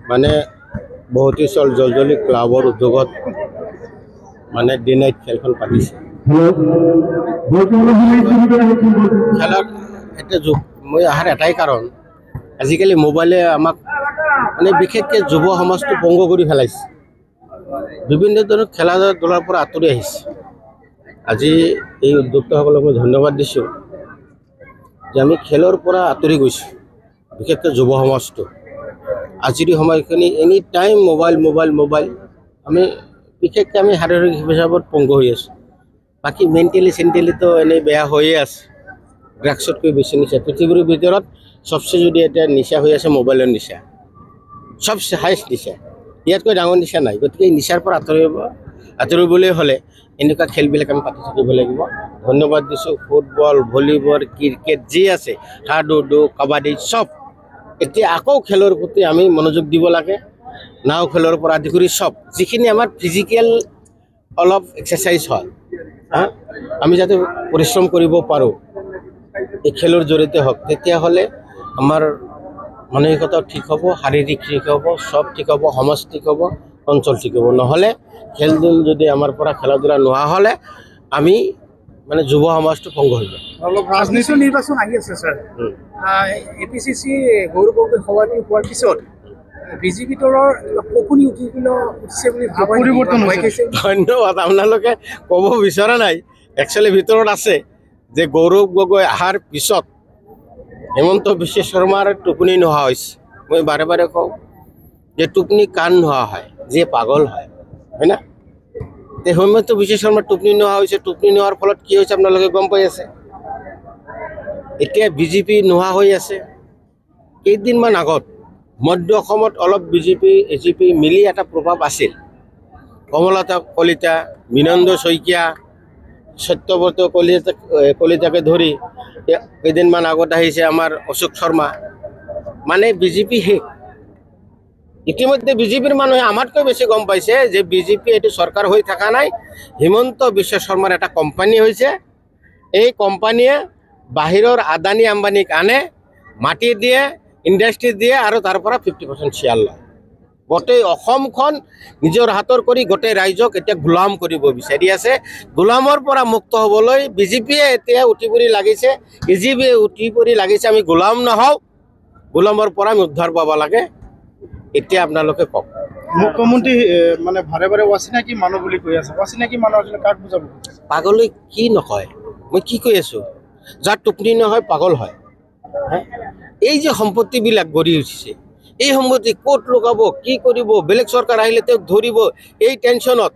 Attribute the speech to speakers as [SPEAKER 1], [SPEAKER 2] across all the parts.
[SPEAKER 1] মানে বহুতীচল জলজলি ক্লাবৰ উদ্যোগত মানে ডে নাইট খেলখন পাতিছে। খেলাৰ এটা মই অহাৰ এটাই কাৰণ, আজিকালি মোবাইলে আমাক মানে বিশেষকৈ যুৱ সমাজটো পংগ কৰি পেলাইছে, বিভিন্ন ধৰণৰ খেলা ধূলাৰ পৰা আঁতৰি আহিছে। আজি এই উদ্যোক্তাসকলক মই ধন্যবাদ দিছোঁ যে আমি খেলৰ পৰা আঁতৰি গৈছোঁ, বিশেষকৈ যুৱ সমাজটো। আজিৰ সময়খিনি any time mobile mobile mobile, আমি বিশেষকৈ আমি শাৰীৰিক হিচাপত পংগ হৈ আছোঁ। বাকী মেণ্টেলিটো এনেই বেয়া হৈয়ে আছে, ড্ৰাগছতকৈ বেছি নিচা। পৃথিৱীৰ ভিতৰত চবচে যদি এতিয়া নিচা হৈ আছে মোবাইলৰ নিচা, চবচে হাইষ্ট নিচা, ইয়াতকৈ ডাঙৰ নিচা নাই। গতিকে এই নিচাৰ পৰা আঁতৰিবলৈ হ'লে এনেকুৱা খেলবিলাক আমি পাতি থাকিব লাগিব। ধন্যবাদ দিছোঁ। ফুটবল, ভলীবল, ক্ৰিকেট যি আছে, হাডুডু, কাবাডী চব এতিয়া আকৌ খেলৰ প্ৰতি আমি মনোযোগ দিব লাগে। নাও খেলৰ পৰা আদি কৰি চব যিখিনি আমাৰ ফিজিকেল অলপ এক্সাৰচাইজ হয়, আমি যাতে পৰিশ্ৰম কৰিব পাৰোঁ এই খেলৰ জৰিয়তে হওক, তেতিয়াহ'লে আমাৰ মানসিকতাও ঠিক হ'ব, শাৰীৰিক ঠিক হ'ব, চব ঠিক হ'ব, সমাজ ঠিক হ'ব, অঞ্চল ঠিক হ'ব। নহ'লে খেল ধূল যদি আমাৰ পৰা খেলা ধূলা নোহোৱা হ'লে আমি মানে যুৱ সমাজটো ভংগ হৈ যায়।
[SPEAKER 2] অলপ ৰাজনীতি নিৰ্বাচন আহি আছে ছাৰ। APCC গৌৰৱ গগৈ সভাপতি হোৱাৰ পিছত বিজেপি দলৰ কঁপুনি উঠিছে বুলি পৰিৱৰ্তন হৈছে।
[SPEAKER 1] ধন্যবাদ। আপোনালোকে ক'ব বিচৰা নাই, একচুৱেলি ভিতৰত আছে যে গৌৰৱ গগৈ অহাৰ পিছত হিমন্ত বিশ্ব শৰ্মাৰ টোপনি নোহোৱা হৈছে। মই বাৰে বাৰে কওঁ যে টোপনি কাণ নোহোৱা হয়, যিয়ে পাগল হয় না। হিমন্ত বিশ্ব শৰ্মাৰ টোপনি নোহোৱা হৈছে। টোপনি নোহোৱাৰ ফলত কি হৈছে আপোনালোকে গম পাই আছে। এতিয়া বিজেপি নোহোৱা হৈ আছে। কেইদিনমান আগত মধ্য অসমত অলপ বিজেপি AGP মিলি এটা প্ৰভাৱ আছিল। কমলতা কলিতা, বিনন্দ শইকীয়া, সত্যব্ৰত কলিতাকে ধৰি কেইদিনমান আগত আহিছে আমাৰ অশোক শৰ্মা। মানে বিজেপি শেষ। ইতিমধ্যে বিজেপিৰ মানুহে আমাতকৈ বেছি গম পাইছে যে বিজেপি এইটো চৰকাৰ হৈ থকা নাই, হিমন্ত বিশ্ব শৰ্মাৰ এটা কোম্পানী হৈছে। এই কোম্পানীয়ে বাহিৰৰ আদানী আম্বানীক আনে, মাটি দিয়ে, ইণ্ডাষ্ট্ৰি দিয়ে আৰু তাৰ পৰা 50% শ্বেয়াৰ লয়। গোটেই অসমখন নিজৰ হাতৰ কৰি গোটেই ৰাইজক এতিয়া গোলাম কৰিব বিচাৰি আছে। গোলামৰ পৰা মুক্ত হ'বলৈ বিজেপিয়ে এতিয়া উঠি পৰি লাগিছে, AGPয়ে উঠি পৰি লাগিছে আমি গোলাম নহওঁ, গোলামৰ পৰা আমি উদ্ধাৰ পাব লাগে। এতিয়া আপোনালোকে কওক।
[SPEAKER 2] মুখ্যমন্ত্ৰী মানে ভাৰে ভাৰে অচিনাকি মানুহ বুলি কৈ আছে। অচিনাকি মানুহ আচলতে কাক বুজাব?
[SPEAKER 1] পাগলৈ কি নকয়, মই কি কৈ আছোঁ, যাৰ টোপনি নহয় পাগল হয়। এই যে সম্পত্তিবিলাক গঢ়ি উঠিছে, এই সম্পত্তি ক'ত লগাব, কি কৰিব, বেলেগ চৰকাৰ আহিলে তেওঁক ধৰিব, এই টেনশ্যনত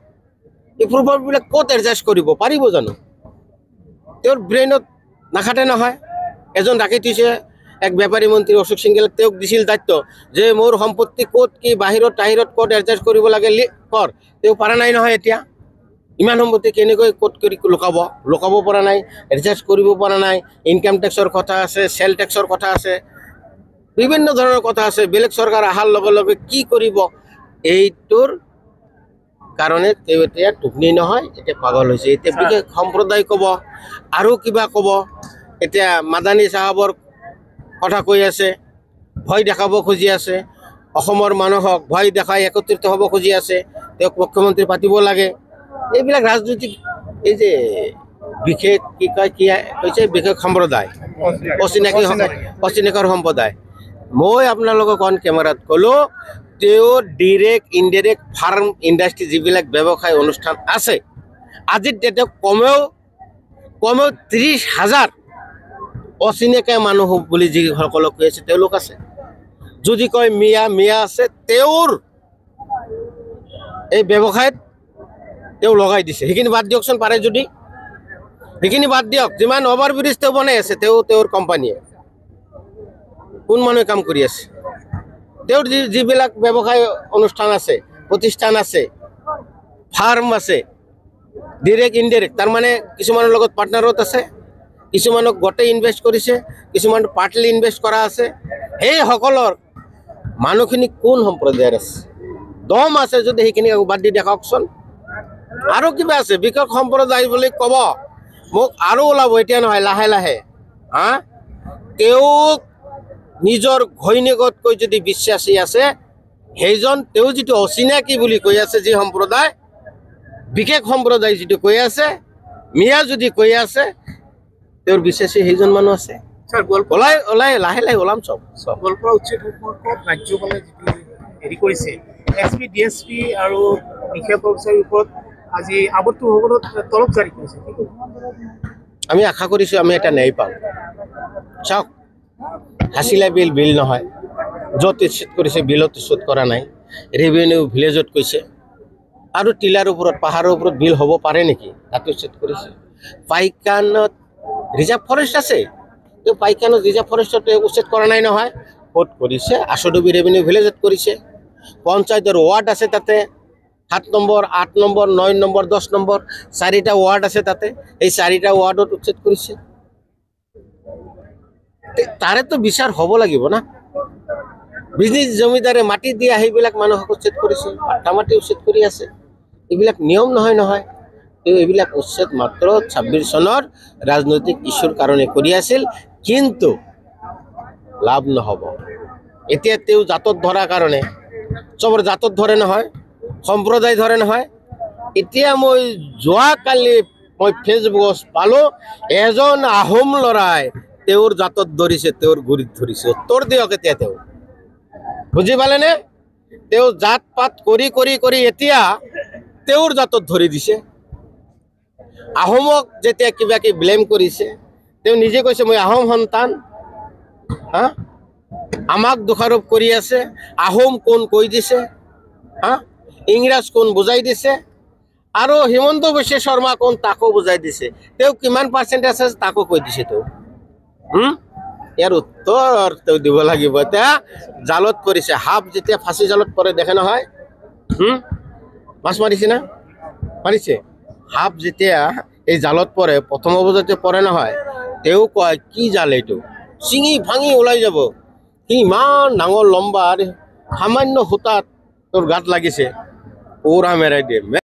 [SPEAKER 1] এই প্ৰভাৱবিলাক ক'ত এডজাষ্ট কৰিব পাৰিব জানো? তেওঁৰ ব্ৰেইনত নাখাটে নহয়। এজন ৰাখি থৈছে এক বেপাৰী মন্ত্ৰী অশোক সিংঘলে, তেওঁক দিছিল দায়িত্ব যে মোৰ সম্পত্তি ক'ত কি বাহিৰত তাহিৰত ক'ত এডজাষ্ট কৰিব লাগে কৰ। তেওঁ পৰা নাই নহয়। এতিয়া ইমান সম্পত্তি কেনেকৈ ক'ত কৰি লুকাব পৰা নাই, এডজাষ্ট কৰিব পৰা নাই। ইনকাম টেক্সৰ কথা আছে, চেল টেক্সৰ কথা আছে, বিভিন্ন ধৰণৰ কথা আছে। বেলেগ চৰকাৰ অহাৰ লগে লগে কি কৰিব, এইটোৰ কাৰণে তেওঁ এতিয়া টোপনি নহয়, এতিয়া পাগল হৈছে। এতিয়া বিশেষ সম্প্ৰদায় ক'ব, আৰু কিবা ক'ব। এতিয়া মাদানী চাহাবৰ কথা কৈ আছে, ভয় দেখাব খুজি আছে, অসমৰ মানুহক ভয় দেখাই একত্ৰিত হ'ব খুজি আছে, তেওঁক মুখ্যমন্ত্ৰী পাতিব লাগে। এইবিলাক ৰাজনৈতিক এই যে বিশেষ কি কয় কি কৈছে বিশেষ সম্প্ৰদায়, অচিনাকৰ সম্প্ৰদায়। মই আপোনালোকক অন কেমেৰাত ক'লোঁ, তেওঁ ডিৰেক্ট ইনডিৰেক্ট ফাৰ্ম ইণ্ডাষ্ট্ৰী যিবিলাক ব্যৱসায় অনুষ্ঠান আছে, আজিৰ ডেটত কমেও 30,000 অচিনাকি মানুহ বুলি যিসকলক কৈ আছে তেওঁলোক আছে। যদি কয় মিয়া আছে, তেওঁৰ এই ব্যৱসায়ত তেওঁ লগাই দিছে। সেইখিনি বাদ দিয়কচোন পাৰে যদি, সেইখিনি বাদ দিয়ক। যিমান অভাৰ ব্ৰিজ তেওঁ বনাই আছে, তেওঁৰ কোম্পানীয়ে কোন মানুহে কাম কৰি আছে। তেওঁৰ যিবিলাক ব্যৱসায় অনুষ্ঠান আছে, প্ৰতিষ্ঠান আছে, ফাৰ্ম আছে, ডিৰেক্ট ইনডিৰেক্ট, তাৰমানে কিছুমানৰ লগত পাৰ্টনাৰত আছে, কিছুমানক গোটেই ইনভেষ্ট কৰিছে, কিছুমান পাৰ্টলি ইনভেষ্ট কৰা আছে। সেইসকলৰ মানুহখিনি কোন সম্প্ৰদায়ৰ আছে? দম আছে যদি সেইখিনি বাদ দি দেখাওকচোন। আৰু কিবা আছে বিশেষ সম্প্ৰদায় বুলি ক'ব, মোক আৰু ওলাব, এতিয়া নহয়, লাহে লাহে। তেওঁক নিজৰ ঘৈণীয়েকতকৈ যদি বিশ্বাসী আছে, সেইজন তেওঁ যিটো অচিনাকি বুলি কৈ আছে, যি সম্প্ৰদায়, বিশেষ সম্প্ৰদায় যিটো কৈ আছে, মিয়া যদি কৈ আছে, তেওঁৰ বিশেষে সেইজন মানুহ আছে।
[SPEAKER 2] স্যাৰ
[SPEAKER 1] ওলাই ওলাই লাহে লাহে ওলাম চব
[SPEAKER 2] গোৱালপাৰা উচ্ছেদ সম্পৰ্কত ৰাজ্যপালে যিটো হেৰি কৰিছে, SP DSP আৰু নিশা কৰ্মচাৰীৰ ওপৰত আজি আৱদ্ধসকলক তলব জাৰি কৰিছে। কি ক'ব?
[SPEAKER 1] আমি আশা কৰিছোঁ আমি এটা ন্যায় পাম। চাওক, হাছিলা বিল নহয়, য'ত উচ্ছেদ কৰিছে বিলত উচ্ছেদ কৰা নাই, ৰেভিনিউ ভিলেজত কৈছে, আৰু টিলাৰ ওপৰত পাহাৰৰ ওপৰত বিল হ'ব পাৰে নেকি, তাত উচ্ছেদ কৰিছে। পাইকানত ৰিজাৰ্ভ ফৰেষ্ট আছে, তেওঁ পাইকানত ৰিজাৰ্ভ ফৰেষ্টত উচ্ছেদ কৰা নাই নহয়, ক'ত কৰিছে? আচুডুবি ৰেভিনিউ ভিলেজত কৰিছে। পঞ্চায়তৰ ৱাৰ্ড আছে তাতে, 7 নম্বৰ, 8 নম্বৰ, 9 নম্বৰ, 10 নম্বৰ, 4টা ৱাৰ্ড আছে তাতে, এই 4টা ৱাৰ্ডত উচ্ছেদ কৰিছে। তাৰেতো বিচাৰ হ'ব লাগিব না। বিজনেছ জমিদাৰে মাটি দিয়া সেইবিলাক মানুহক উচ্ছেদ কৰিছে, পাট্টা মাটি উচ্ছেদ কৰি আছে। এইবিলাক নিয়ম নহয়। তেওঁ এইবিলাক উচ্ছেদ মাত্ৰ 26 চনৰ ৰাজনৈতিক ইছ্যুৰ কাৰণে কৰি আছিল, কিন্তু লাভ নহ'ব। এতিয়া তেওঁ জাতত ধৰাৰ কাৰণে, চবৰ জাতত ধৰে নহয়, সম্প্ৰদায় ধৰে নহয়। এতিয়া মই যোৱাকালি ফেচবুকত পালোঁ, এজন আহোম ল'ৰাই তেওঁৰ জাতত ধৰিছে, তেওঁৰ গুৰিত ধৰিছে। উত্তৰ দিয়ক এতিয়া তেওঁ, বুজি পালেনে? তেওঁ জাত পাত কৰি এতিয়া তেওঁৰ জাতত ধৰি দিছে। আহোমক যেতিয়া কিবা কিবি ব্লেম কৰিছে, তেওঁ নিজে কৈছে মই আহোম সন্তান। আমাক দোষাৰোপ কৰি আছে। আহোম কোন কৈ দিছে, ইংৰাজ কোন বুজাই দিছে, আৰু হিমন্ত বিশ্ব শৰ্মা কোন তাকো বুজাই দিছে। তেওঁ কিমান পাৰ্চেণ্টেজ আছে তাকো কৈ দিছে। তেওঁ ইয়াৰ উত্তৰ তেওঁ দিব লাগিব। এতিয়া জালত পৰিছে, সাপ যেতিয়া ফাঁচি জালত পৰে দেখে নহয়, মাছ মাৰিছে না, মাৰিছে। সাপ যেতিয়া এই জালত পৰে, প্ৰথম অৱস্থাতে পৰে নহয়, তেওঁ কয় কি জাল এইটো, ছিঙি ভাঙি ওলাই যাব। সি ইমান ডাঙৰ লম্বা, সামান্য সূতাত তোৰ গাত লাগিছে, পুৰা মেৰাই দিয়ে।